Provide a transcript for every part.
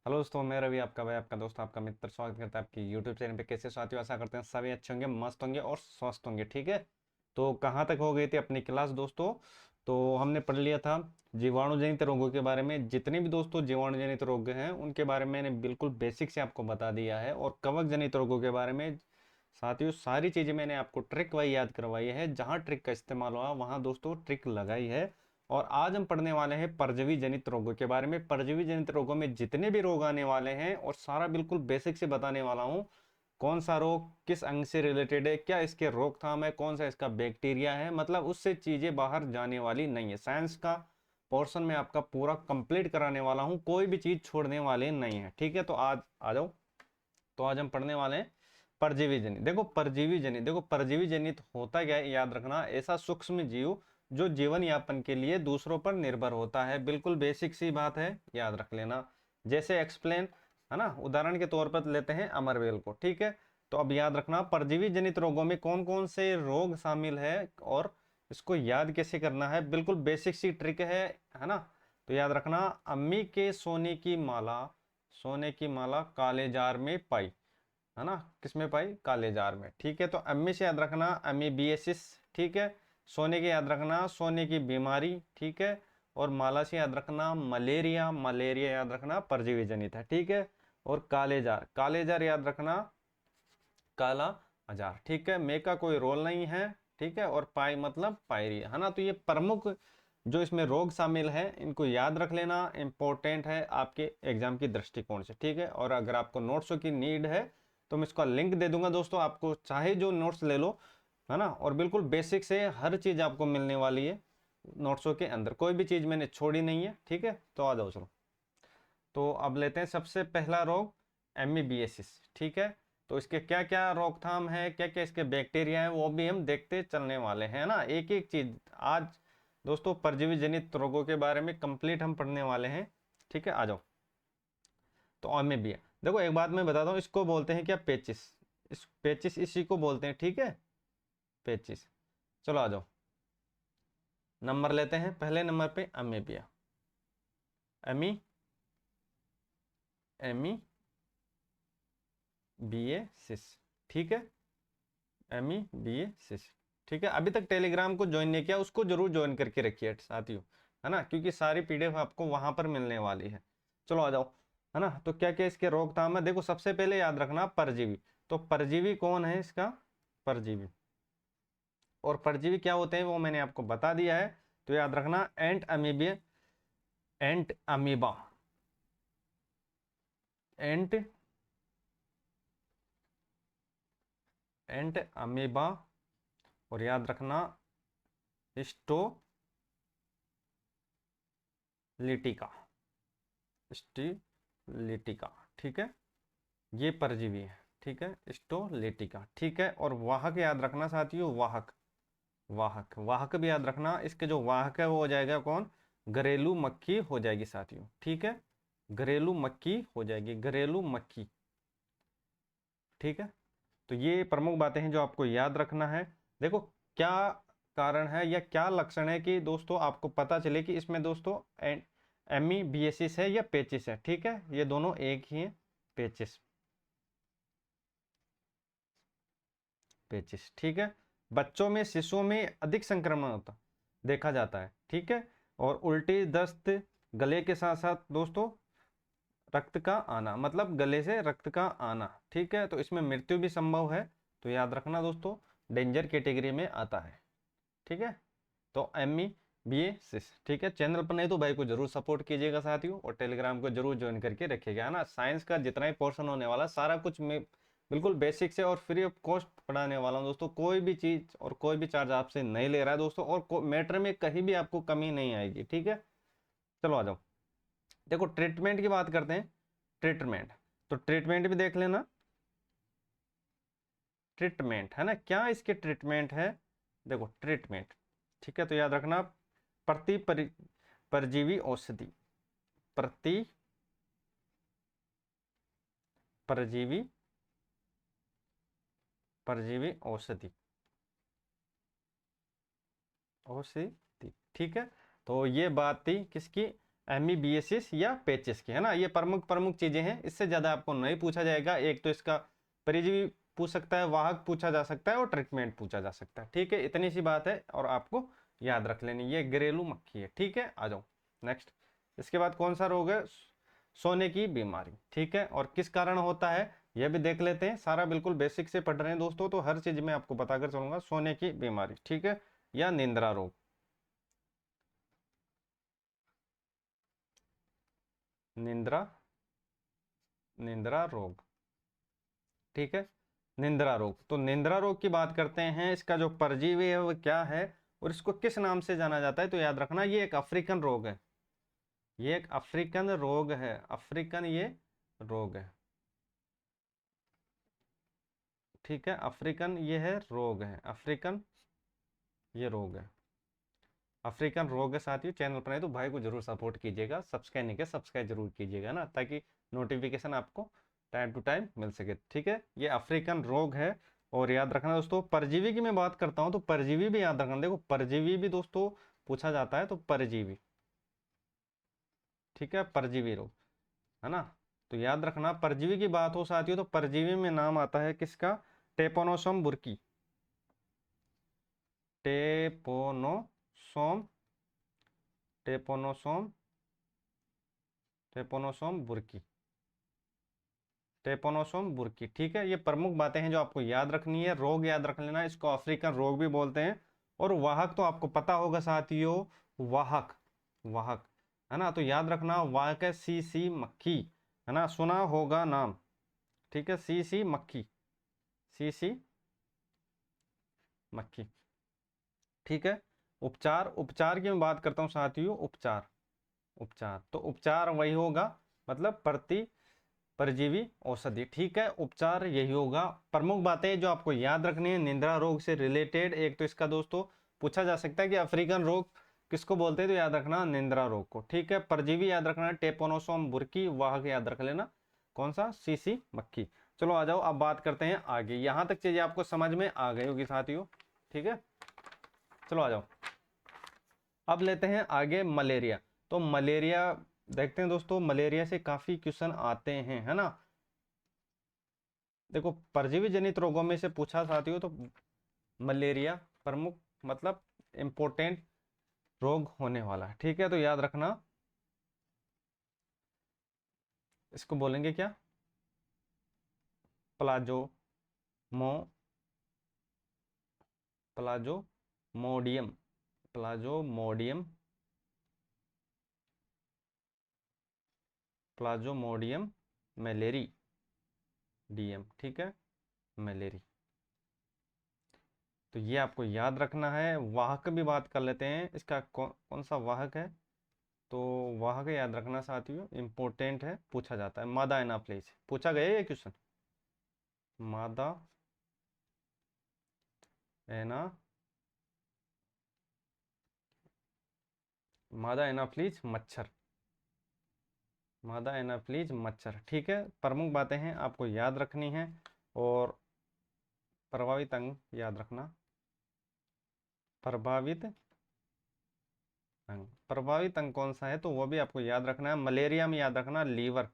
Hello दोस्तों, मैं रवि, आपका भाई, आपका दोस्त, आपका मित्र स्वागत करता है आपकी यूट्यूब चैनल पे। कैसे साथियों, आशा करते हैं सभी अच्छे होंगे, मस्त होंगे और स्वस्थ होंगे। ठीक है, तो कहाँ तक हो गई थी अपनी क्लास दोस्तों? तो हमने पढ़ लिया था जीवाणु जनित रोगों के बारे में। जितने भी दोस्तों जीवाणु जनित रोग हैं उनके बारे में मैंने बिल्कुल बेसिक से आपको बता दिया है। और कवक जनित रोगों के बारे में साथियों सारी चीज़ें मैंने आपको ट्रिक वाइज याद करवाई है। जहाँ ट्रिक का इस्तेमाल हुआ वहाँ दोस्तों ट्रिक लगाई है। और आज हम पढ़ने वाले हैं परजीवी जनित रोगों के बारे में। परजीवी जनित रोगों में जितने भी रोग आने वाले हैं और सारा बिल्कुल बेसिक से बताने वाला हूँ। कौन सा रोग किस अंग से रिलेटेड है, क्या इसके रोकथाम है, कौन सा इसका बैक्टीरिया है, मतलब उससे चीजें बाहर जाने वाली नहीं है। साइंस का पोर्शन में आपका पूरा कंप्लीट कराने वाला हूँ, कोई भी चीज छोड़ने वाले नहीं है। ठीक है, तो आज आ जाओ। तो आज हम पढ़ने वाले हैं परजीवी जनित। देखो परजीवी जनित, देखो परजीवी जनित होता क्या है, याद रखना, ऐसा सूक्ष्म जीव जो जीवन यापन के लिए दूसरों पर निर्भर होता है। बिल्कुल बेसिक सी बात है, याद रख लेना। जैसे एक्सप्लेन है ना, उदाहरण के तौर पर लेते हैं अमरवेल को। ठीक है, तो अब याद रखना परजीवी जनित रोगों में कौन कौन से रोग शामिल है और इसको याद कैसे करना है। बिल्कुल बेसिक सी ट्रिक है ना। तो याद रखना, अम्मी के सोने की माला काले जार में पाई, है ना। किसमें पाई? काले जार में। ठीक है, तो अम्मी से याद रखना अमीबियसिस। ठीक है, सोने की याद रखना सोने की बीमारी। ठीक है, और माला से याद रखना मलेरिया। मलेरिया याद रखना परजीवी जनित है। ठीक है, और काले जार याद रखना काला आजार। ठीक है, मे का कोई रोल नहीं है। ठीक है, और पाई मतलब पायरिया, है ना। तो ये प्रमुख जो इसमें रोग शामिल है इनको याद रख लेना, इंपॉर्टेंट है आपके एग्जाम की दृष्टिकोण से। ठीक है, और अगर आपको नोट्सों की नीड है तो मैं इसका लिंक दे दूंगा दोस्तों, आपको चाहे जो नोट्स ले लो, है ना। और बिल्कुल बेसिक से हर चीज आपको मिलने वाली है नोट्सों के अंदर, कोई भी चीज मैंने छोड़ी नहीं है। ठीक है, तो आ जाओ चलो। तो अब लेते हैं सबसे पहला रोग, एमीबिएसिस। ठीक है, तो इसके क्या क्या रोकथाम है, क्या क्या इसके बैक्टीरिया है, वो भी हम देखते चलने वाले हैं ना, एक एक चीज। आज दोस्तों परजीवी जनित रोगों के बारे में कंप्लीट हम पढ़ने वाले हैं। ठीक है, आ जाओ। तो अमीबिया, देखो एक बात मैं बताता हूँ, इसको बोलते हैं क्या? पेचिस। इस पेचिस इसी को बोलते हैं। ठीक है, पेचिस। चलो आ जाओ, नंबर लेते हैं। पहले नंबर पे अमीबिया, एमी एमी बी ए सिस। ठीक है, एमी बी ए सिस। ठीक है, अभी तक टेलीग्राम को ज्वाइन नहीं किया उसको जरूर ज्वाइन करके रखिए साथियों, है ना, क्योंकि सारी पीडीएफ आपको वहां पर मिलने वाली है। चलो आ जाओ, है ना। तो क्या क्या इसके रोकथाम है, देखो सबसे पहले याद रखना परजीवी। तो परजीवी कौन है इसका? परजीवी। और परजीवी क्या होते हैं वो मैंने आपको बता दिया है। तो याद रखना एंट अमीबा, एंट एंट अमीबा। और याद रखना स्टोलिटिका, स्टीलिटिका। ठीक है, ये परजीवी है। ठीक है, स्टोलिटिका। ठीक है, और वाहक याद रखना साथियों, वाहक वाहक वाहक भी याद रखना। इसके जो वाहक है वो हो जाएगा कौन? घरेलू मक्खी हो जाएगी साथियों। ठीक है, घरेलू मक्खी हो जाएगी, घरेलू मक्खी। ठीक है, तो ये प्रमुख बातें हैं जो आपको याद रखना है। देखो क्या कारण है या क्या लक्षण है कि दोस्तों आपको पता चले कि इसमें दोस्तों एमीबिएसिस है या पेचिस है। ठीक है, ये दोनों एक ही है, पेचिस, पेचिस। ठीक है, बच्चों में शिशुओं में अधिक संक्रमण होता देखा जाता है। ठीक है, और उल्टी, दस्त, गले के साथ साथ दोस्तों रक्त का आना, मतलब गले से रक्त का आना। ठीक है, तो इसमें मृत्यु भी संभव है। तो याद रखना दोस्तों, डेंजर कैटेगरी में आता है। ठीक है, तो एम ई बी ए सिस। ठीक है, चैनल पर नहीं तो भाई को जरूर सपोर्ट कीजिएगा साथियों, और टेलीग्राम को जरूर ज्वाइन करके रखिएगा, है ना। साइंस का जितना ही पोर्शन होने वाला सारा कुछ मैं बिल्कुल बेसिक से और फ्री ऑफ कॉस्ट पढ़ाने वाला हूँ दोस्तों। कोई भी चीज़ और कोई भी चार्ज आपसे नहीं ले रहा है दोस्तों, और मैटर में कहीं भी आपको कमी नहीं आएगी। ठीक है, चलो आ जाओ। देखो ट्रीटमेंट की बात करते हैं। ट्रीटमेंट, तो ट्रीटमेंट भी देख लेना। ट्रीटमेंट है ना, क्या इसके ट्रीटमेंट है? देखो ट्रीटमेंट, ठीक है, तो याद रखना प्रति परजीवी औषधि, प्रति परजीवी परजीवी औषधि, औषधि। ठीक है, तो ये बात थी किसकी? एमीबिएसिस या पेचिस की, है ना। ये प्रमुख प्रमुख चीजें हैं, इससे ज्यादा आपको नहीं पूछा जाएगा। एक तो इसका परजीवी पूछ सकता है, वाहक पूछा जा सकता है और ट्रीटमेंट पूछा जा सकता है, ठीक है। इतनी सी बात है और आपको याद रख लेनी, ये घरेलू मक्खी है, ठीक है। आ जाओ नेक्स्ट। इसके बाद कौन सा रोग है? सोने की बीमारी, ठीक है। और किस कारण होता है यह भी देख लेते हैं। सारा बिल्कुल बेसिक से पढ़ रहे हैं दोस्तों, तो हर चीज मैं आपको बताकर चलूंगा। सोने की बीमारी, ठीक है, या निंद्रा रोग। निंद्रा, निंद्रा रोग, ठीक है। निंद्रा रोग, तो निंद्रा रोग की बात करते हैं। इसका जो परजीवी है वो क्या है और इसको किस नाम से जाना जाता है, तो याद रखना ये एक अफ्रीकन रोग है। ये एक अफ्रीकन रोग है, अफ्रीकन ये रोग है, ठीक है। अफ्रीकन ये है रोग है, अफ्रीकन ये रोग है, अफ्रीकन रोग है साथियों। चैनल पर है तो भाई को जरूर सपोर्ट कीजिएगा, सब्सक्राइब नहीं किया सब्सक्राइब जरूर कीजिएगा ना, ताकि नोटिफिकेशन आपको टाइम टू टाइम मिल सके, ठीक है। ये अफ्रीकन रोग है। और याद रखना दोस्तों, परजीवी की मैं बात करता हूं तो परजीवी भी याद रखना। देखो परजीवी भी दोस्तों पूछा जाता है, तो परजीवी, ठीक है, परजीवी रोग, है ना। तो याद रखना परजीवी की बात हो साथियों तो परजीवी में नाम आता है किसका? टेपोनोसोम बुर्की, टेपोनोसोम, टेपोनोसोम, टेपोनोसोम बुर्की, टेपोनोसोम बुर्की, ठीक है। ये प्रमुख बातें हैं जो आपको याद रखनी है। रोग याद रख लेना, इसको अफ्रीकन रोग भी बोलते हैं। और वाहक तो आपको पता होगा साथियों, वाहक, वाहक, है ना। तो याद रखना वाहक है सीसी मक्खी, है ना, सुना होगा नाम, ठीक है। सीसी मक्खी, सीसी मक्खी, ठीक है। उपचार, उपचार की मैं बात करता हूँ साथियों, उपचार, उपचार तो उपचार वही होगा, मतलब प्रति परजीवी औषधि, ठीक है। उपचार यही होगा। प्रमुख बातें जो आपको याद रखनी है निंद्रा रोग से रिलेटेड, एक तो इसका दोस्तों पूछा जा सकता है कि अफ्रीकन रोग किसको बोलते हैं, तो याद रखना निंद्रा रोग को, ठीक है। परजीवी याद रखना टेपोनोसोम बुर्की, वाहक याद रख लेना कौन सा? सीसी मक्खी। चलो आ जाओ, अब बात करते हैं आगे। यहां तक चीजें आपको समझ में आ गई होगी साथियों, ठीक है। चलो आ जाओ, अब लेते हैं आगे मलेरिया। तो मलेरिया देखते हैं दोस्तों, मलेरिया से काफी क्वेश्चन आते हैं, है ना। देखो परजीवी जनित रोगों में से पूछा साथियों तो मलेरिया प्रमुख, मतलब इंपोर्टेंट रोग होने वाला है, ठीक है। तो याद रखना इसको बोलेंगे क्या? प्लाजो मो, palazzo medium, palazzo medium, palazzo medium मलेरी, डीएम, ठीक है, मलेरी। तो ये आपको याद रखना है। वाहक भी बात कर लेते हैं, इसका कौन सा वाहक है, तो वाहक याद रखना साथियों, इंपॉर्टेंट है, पूछा जाता है। मादा एनाप्लेज पूछा गया ये क्वेश्चन, मादा एना, मादा एनाफ्लीज मच्छर, मादा एनाफ्लीज मच्छर, ठीक है। प्रमुख बातें हैं आपको याद रखनी है। और प्रभावित अंग याद रखना, प्रभावित अंग, प्रभावित अंग कौन सा है तो वो भी आपको याद रखना है। मलेरिया में याद रखना लीवर,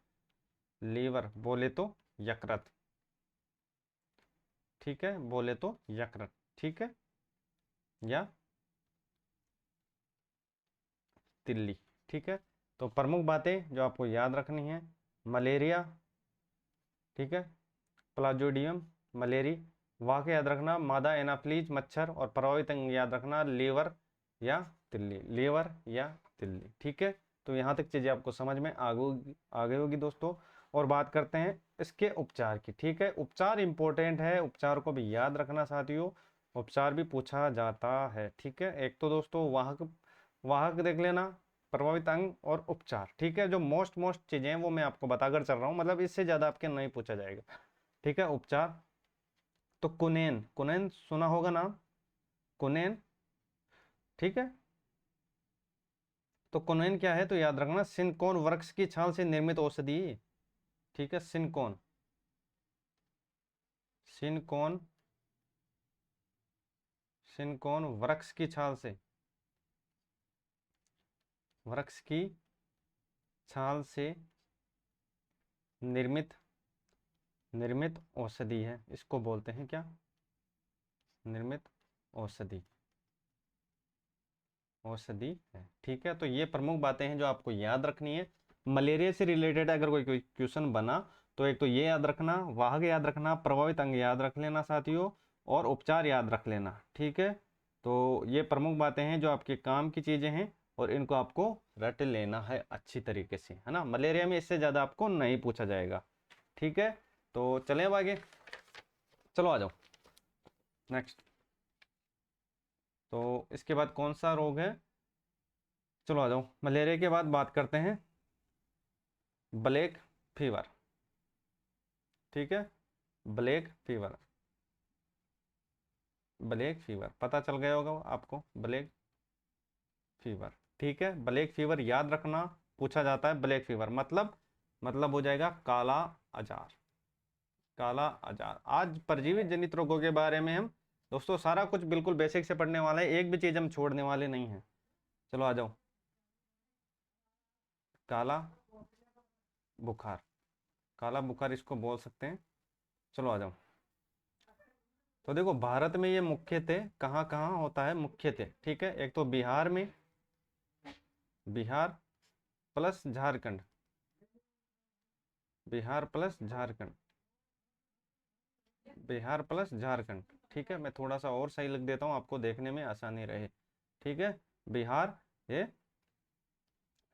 लीवर बोले तो यकृत, ठीक है, बोले तो यकृत, ठीक है, या तिल्ली, ठीक है। तो प्रमुख बातें जो आपको याद रखनी है, मलेरिया, ठीक है, प्लाज्योडियम मलेरी, वाह याद रखना मादा एनाफ्लीज मच्छर, और प्रभावित अंग याद रखना लीवर या तिल्ली, लीवर या तिल्ली, ठीक है। तो यहाँ तक चीजें आपको समझ में आ गई होगी दोस्तों। और बात करते हैं इसके उपचार की, ठीक है। उपचार इंपॉर्टेंट है, उपचार को भी याद रखना साथियों, उपचार भी पूछा जाता है, ठीक है। एक तो दोस्तों वाहक, वाहक देख लेना, प्रभावित अंग और उपचार, ठीक है। जो मोस्ट मोस्ट चीजें हैं वो मैं आपको बताकर चल रहा हूँ, मतलब इससे ज्यादा आपके नहीं पूछा जाएगा, ठीक है। उपचार तो कुनेन, कुनेन सुना होगा नाम, कुनेन, ठीक है। तो कुनेन क्या है तो याद रखना सिनकोन वृक्ष की छाल से निर्मित औषधि, ठीक है। सिनकोन, सिनकोन, सिनकोन वृक्ष की छाल से, वृक्ष की छाल से निर्मित निर्मित औषधि है, इसको बोलते हैं क्या? निर्मित औषधि, औषधि है। ठीक है, तो ये प्रमुख बातें हैं जो आपको याद रखनी है। मलेरिया से रिलेटेड अगर कोई कोई क्वेश्चन बना तो एक तो ये याद रखना, वाहक याद रखना, प्रभावित अंग याद रख लेना साथियों, और उपचार याद रख लेना। ठीक है, तो ये प्रमुख बातें हैं जो आपके काम की चीजें हैं और इनको आपको रट लेना है अच्छी तरीके से, है ना। मलेरिया में इससे ज्यादा आपको नहीं पूछा जाएगा। ठीक है, तो चलें अब आगे। चलो आ जाओ नेक्स्ट। तो इसके बाद कौन सा रोग है? चलो आ जाओ, मलेरिया के बाद बात करते हैं ब्लैक फीवर। ठीक है, ब्लैक फीवर, ब्लैक फीवर पता चल गया होगा आपको, ब्लैक फीवर। ठीक है, ब्लैक फीवर याद रखना, पूछा जाता है ब्लैक फीवर मतलब हो जाएगा काला आजार। काला आजार। आज परजीवी जनित रोगों के बारे में हम दोस्तों सारा कुछ बिल्कुल बेसिक से पढ़ने वाले हैं, एक भी चीज हम छोड़ने वाले नहीं हैं। चलो आ जाओ, काला बुखार, काला बुखार इसको बोल सकते हैं। चलो आ जाओ, तो देखो भारत में ये मुख्यतः कहाँ कहाँ होता है, मुख्यतः। ठीक है, एक तो बिहार में, Bihar plus Jharkhand, Bihar plus Jharkhand, Bihar plus Jharkhand. ठीक है, मैं थोड़ा सा और सही लिख देता हूँ आपको देखने में आसानी रहे। ठीक है, बिहार, ये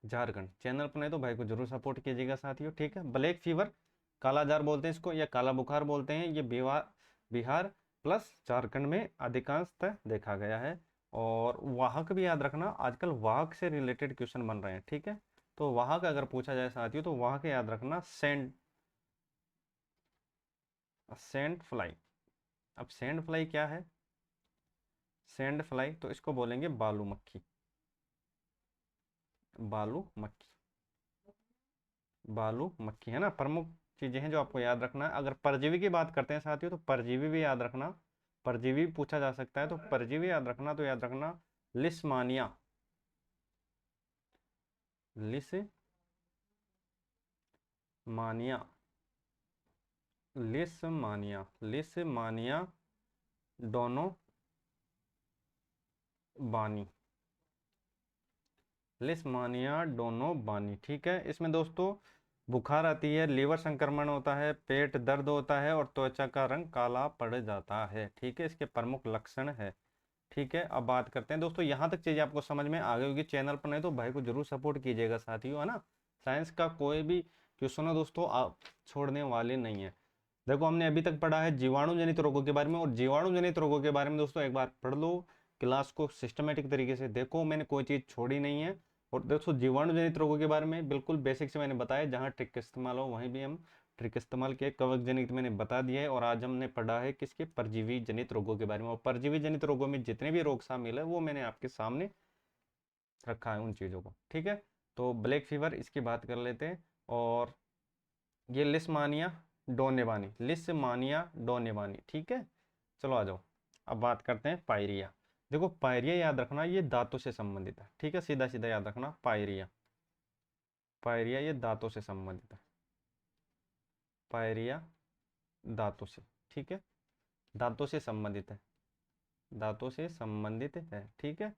झारखंड। चैनल पर नहीं तो भाई को जरूर सपोर्ट कीजिएगा साथियों। ठीक है, ब्लैक फीवर, काला जार बोलते हैं इसको, या काला बुखार बोलते हैं। ये बिहार बिहार प्लस झारखंड में अधिकांशतः देखा गया है। और वाहक भी याद रखना, आजकल वाहक से रिलेटेड क्वेश्चन बन रहे हैं। ठीक है, तो वाहक अगर पूछा जाए साथियों तो वाहक याद रखना सेंड सेंड फ्लाई। अब सेंड फ्लाई क्या है? सेंड फ्लाई तो इसको बोलेंगे बालू मक्खी, बालू मक्खी, बालू मक्खी, है ना। प्रमुख चीजें हैं जो आपको याद रखना है। अगर परजीवी की बात करते हैं साथियों तो परजीवी भी याद रखना, परजीवी पूछा जा सकता है, तो परजीवी याद रखना, तो याद रखना लिस्मानिया, लिस्मानिया, लिस्मानिया, लिस्मानिया दोनों बानी, लिस्मानिया दोनों बानी। ठीक है, इसमें दोस्तों बुखार आती है, लीवर संक्रमण होता है, पेट दर्द होता है और त्वचा का रंग काला पड़ जाता है। ठीक है, इसके प्रमुख लक्षण है। ठीक है, अब बात करते हैं दोस्तों, यहाँ तक चीजें आपको समझ में आ गई होगी। चैनल पर नहीं तो भाई को जरूर सपोर्ट कीजिएगा साथियों, है ना। साइंस का कोई भी क्वेश्चन हो दोस्तों आप छोड़ने वाले नहीं है। देखो हमने अभी तक पढ़ा है जीवाणु जनित रोगों के बारे में, और जीवाणु जनित रोगों के बारे में दोस्तों एक बार पढ़ लो, क्लास को सिस्टमेटिक तरीके से देखो, मैंने कोई चीज छोड़ी नहीं है। और दोस्तों जीवाणु जनित रोगों के बारे में बिल्कुल बेसिक से मैंने बताया, जहाँ ट्रिक इस्तेमाल हो वहीं भी हम ट्रिक इस्तेमाल किए। कवक जनित मैंने बता दिया है, और आज हमने पढ़ा है किसके, परजीवी जनित रोगों के बारे में। और परजीवी जनित रोगों में जितने भी रोग शामिल है वो मैंने आपके सामने रखा है उन चीजों को। ठीक है, तो ब्लैक फीवर इसकी बात कर लेते हैं। और ये लिस्मानिया डोनेवानी, लिस्मानिया डोनेवानी। ठीक है, चलो आ जाओ, अब बात करते हैं पायरिया। देखो पायरिया याद रखना, ये दांतों से संबंधित है। ठीक है, सीधा सीधा याद रखना पायरिया, पायरिया ये दांतों से संबंधित है, पायरिया दांतों से। ठीक है, दांतों से संबंधित है, दांतों से संबंधित है। ठीक है,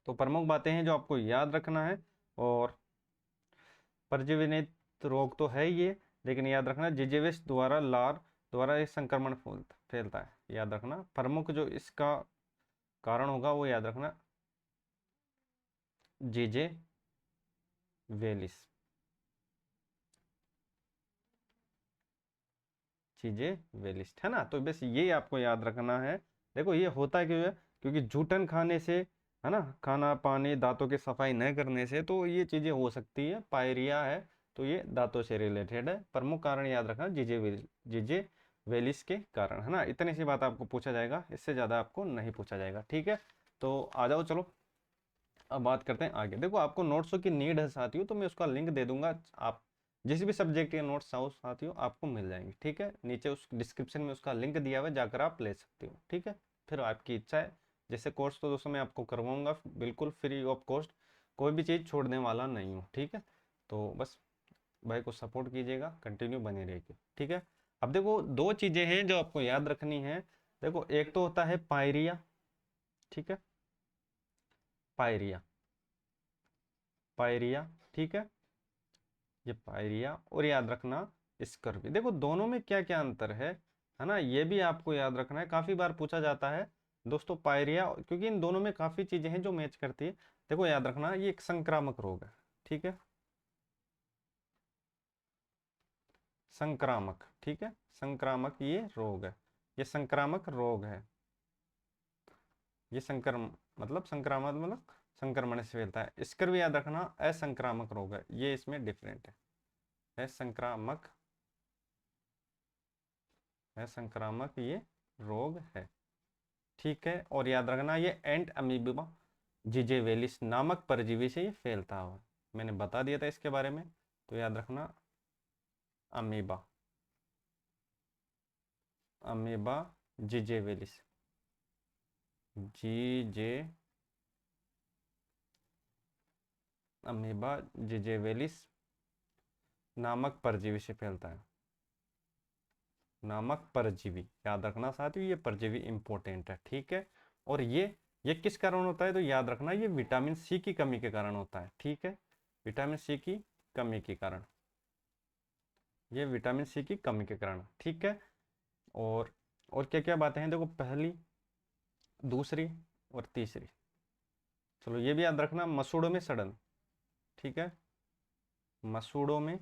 तो प्रमुख बातें हैं जो आपको याद रखना है। और परजीवी रोग तो है ही ये, लेकिन याद रखना जिजीविष द्वारा लार द्वारा ये संक्रमण फैलता है। याद रखना प्रमुख जो इसका कारण होगा वो याद रखना जीजे वेलिस, चीजे वेलिस्ट, है ना। तो बस ये आपको याद रखना है। देखो ये होता क्यों है, क्योंकि जूठन खाने से, है ना, खाना पानी दांतों की सफाई न करने से तो ये चीजें हो सकती है। पायरिया है तो ये दांतों से रिलेटेड है। प्रमुख कारण याद रखना जीजे वेलिस के कारण, है ना। इतनी सी बात आपको पूछा जाएगा, इससे ज्यादा आपको नहीं पूछा जाएगा। ठीक है, तो आ जाओ चलो अब बात करते हैं आगे। देखो आपको नोट्सों की नीड है साथियों, तो मैं उसका लिंक दे दूंगा, आप जिस भी सब्जेक्ट के नोट्स हो साथियों आपको मिल जाएंगे। ठीक है, नीचे उस डिस्क्रिप्शन में उसका लिंक दिया हुआ है, जाकर आप ले सकते हो। ठीक है, फिर आपकी इच्छा है, जैसे कोर्स तो दोस्तों मैं आपको करवाऊंगा बिल्कुल फ्री ऑफ कॉस्ट, कोई भी चीज़ छोड़ने वाला नहीं हूँ, ठीक है। तो बस भाई को सपोर्ट कीजिएगा, कंटिन्यू बने रहिए, ठीक है। अब देखो दो चीज़ें हैं जो आपको याद रखनी है। देखो एक तो होता है पायरिया, ठीक है, पायरिया, पायरिया, ठीक है, ये पायरिया। और याद रखना स्कर्वी। देखो दोनों में क्या क्या अंतर है ना, ये भी आपको याद रखना है, काफी बार पूछा जाता है दोस्तों पायरिया, क्योंकि इन दोनों में काफी चीजें हैं जो मैच करती है। देखो याद रखना ये एक संक्रामक रोग है, ठीक है, संक्रामक, ठीक है, संक्रामक ये रोग है, ये संक्रामक रोग है, ये मतलब संक्रामक मतलब संक्रमण से फैलता है। इसकर भी याद रखना असंक्रामक रोग है, ये इसमें डिफरेंट है संक्रामक, है संक्रामक ये रोग है, ठीक है। और याद रखना ये एंट अमीबा जिजेवेलिस नामक परजीवी से ये फैलता हुआ, मैंने बता दिया था इसके बारे में, तो याद रखना अमीबा, अमीबा जिजेवेलिस, जीजे अमीबा जिजेवेलिस नामक परजीवी से फैलता है, नामक परजीवी, याद रखना साथियों ये परजीवी इंपॉर्टेंट है, ठीक है। और ये किस कारण होता है, तो याद रखना ये विटामिन सी की कमी के कारण होता है, ठीक है, विटामिन सी की कमी के कारण, ये विटामिन सी की कमी के कारण, ठीक है। और क्या क्या बातें हैं, देखो पहली, दूसरी और तीसरी, चलो ये भी याद रखना, मसूड़ों में सड़न, ठीक है, मसूड़ों में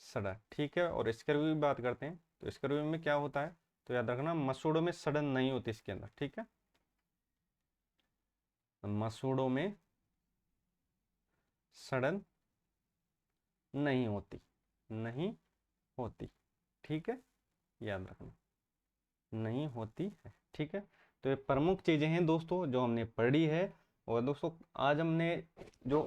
सड़ा, ठीक है। और स्कर्वी की बात करते हैं, तो स्कर्वी में क्या होता है, तो याद रखना मसूड़ों में सड़न नहीं होती इसके अंदर, ठीक है, मसूड़ों में सड़न नहीं होती, नहीं होती, ठीक है, याद रखना नहीं होती है, ठीक है। तो ये प्रमुख चीजें हैं दोस्तों जो हमने पढ़ी है। और दोस्तों आज हमने जो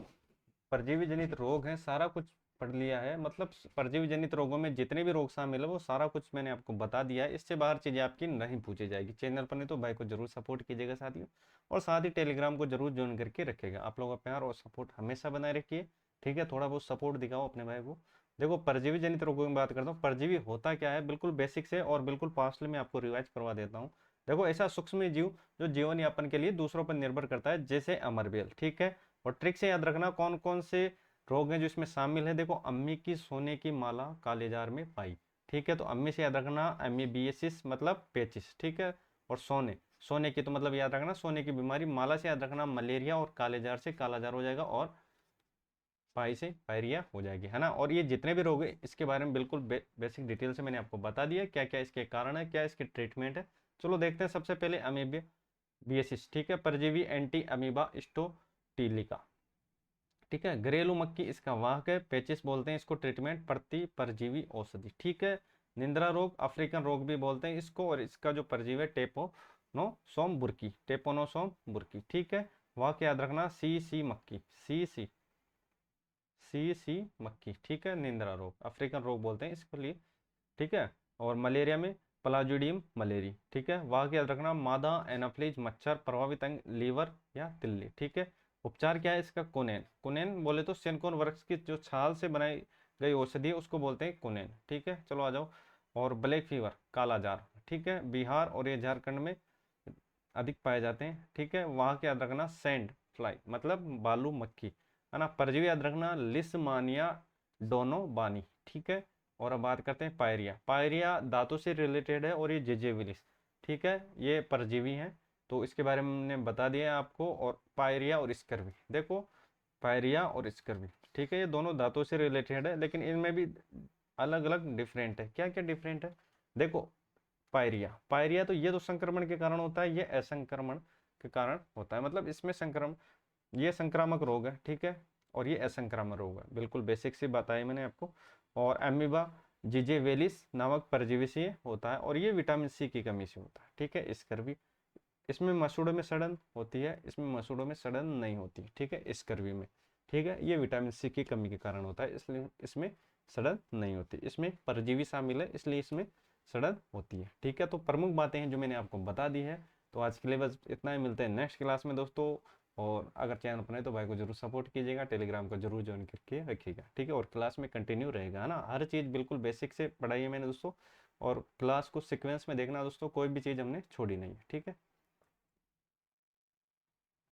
परजीवी जनित रोग हैं सारा कुछ पढ़ लिया है, मतलब परजीवी जनित रोगों में जितने भी रोग शामिल है वो सारा कुछ मैंने आपको बता दिया है, इससे बाहर चीजें आपकी नहीं पूछी जाएगी। चैनल पर नहीं तो भाई को जरूर सपोर्ट कीजिएगा साथियों, और साथ ही टेलीग्राम को जरूर ज्वाइन करके रखिएगा। आप लोगों का प्यार और सपोर्ट हमेशा बनाए रखिए, ठीक है, थोड़ा बहुत सपोर्ट दिखाओ अपने भाई को। देखो परजीवी जनित रोगों की बात करता हूँ, परजीवी होता क्या है बिल्कुल बेसिक से और बिल्कुल पास्टली में आपको रिवाइज करवा देता हूँ। देखो ऐसा सूक्ष्म जीव जो जीवन यापन के लिए दूसरों पर निर्भर करता है, जैसे अमरबेल, ठीक है। और ट्रिक से याद रखना कौन कौन से रोग हैं जो इसमें शामिल है। देखो अम्मी की सोने की माला कालेजार में पाई, ठीक है, तो अम्मी से याद रखना एमीबियसिस मतलब पेचिस, ठीक है। और सोने की तो मतलब याद रखना सोने की बीमारी, माला से याद रखना मलेरिया, और कालेजार से कालाजार हो जाएगा, और पाई से पायरिया हो जाएगी, है ना। और ये जितने भी रोग है इसके बारे में बिल्कुल बेसिक डिटेल से मैंने आपको बता दिया क्या क्या इसके कारण है, क्या इसके ट्रीटमेंट है। चलो देखते हैं सबसे पहले अमीबिया बियसिस, ठीक है, परजीवी एंटी अमीबा स्टोटीलिका, ठीक है, घरेलू मक्खी इसका वाहक है, पेचिस बोलते हैं इसको, ट्रीटमेंट प्रति परजीवी औषधि, ठीक है। निंद्रा रोग अफ्रीकन रोग भी बोलते हैं इसको, और इसका जो परजीवी है टेपोनोसोम बुर्की, टेपोनोसोम बुर्की, ठीक है। वाहक याद रखना सी मक्खी, सी मक्खी, ठीक है। निंद्रा रोग अफ्रीकन रोग बोलते हैं इसके लिए, ठीक है। और मलेरिया में प्लाज्यूडियम मलेरी, ठीक है। वाहक याद रखना मादा एनाफ्लीज मच्छर, प्रभावित अंग लीवर या तिल्ली, ठीक है। उपचार क्या है इसका, कुनेन, कुनेन बोले तो सेनकोन वृक्ष की जो छाल से बनाई गई औषधि है उसको बोलते हैं कुनेन, ठीक है। चलो आ जाओ। और ब्लैक फीवर काला जार, ठीक है, बिहार और ये झारखंड में अधिक पाए जाते हैं, ठीक है। वहाँ के याद रखना सैंड फ्लाई मतलब बालू मक्खी, है ना। परजीवी याद रखना लिस्मानिया डोनोबानी, ठीक है। और अब बात करते हैं पायरिया, पायरिया धातु से रिलेटेड है और ये जिजेविलिस, ठीक है, ये परजीवी हैं, तो इसके बारे में हमने बता दिया है आपको। और पायरिया और स्कर्वी, देखो पायरिया और स्कर्वी, ठीक है, ये दोनों धातु से रिलेटेड है, लेकिन इनमें भी अलग अलग डिफरेंट है। क्या क्या डिफरेंट है, देखो पायरिया, पायरिया तो ये तो संक्रमण के कारण होता है, ये असंक्रमण के कारण होता है, मतलब इसमें संक्रमण, ये संक्रामक रोग है, ठीक है, और ये असंक्रामक रोग है, बिल्कुल बेसिक सी बताई मैंने आपको। और एमीबा जिजेवेलिस नामक परजीवी से होता है, और ये विटामिन सी की कमी से होता है, ठीक है। स्कर्वी, इसमें मसूड़ों में सड़न होती है, इसमें मसूड़ों में सड़न नहीं होती, ठीक है, स्कर्वी में, ठीक है, ये विटामिन सी की कमी के कारण होता है, इसलिए इसमें सड़न नहीं होती। इसमें परजीवी शामिल है इसलिए इसमें सड़न होती है, ठीक है। तो प्रमुख बातें हैं जो मैंने आपको बता दी है। तो आज के लिए बस इतना ही, मिलते हैं नेक्स्ट क्लास में दोस्तों। और अगर चैनल पर नहीं तो भाई को जरूर सपोर्ट कीजिएगा, टेलीग्राम को जरूर ज्वाइन करके रखिएगा, ठीक है। और क्लास में कंटिन्यू रहेगा, है ना। हर चीज़ बिल्कुल बेसिक से पढ़ाई है मैंने दोस्तों, और क्लास को सीक्वेंस में देखना दोस्तों, कोई भी चीज़ हमने छोड़ी नहीं है, ठीक है।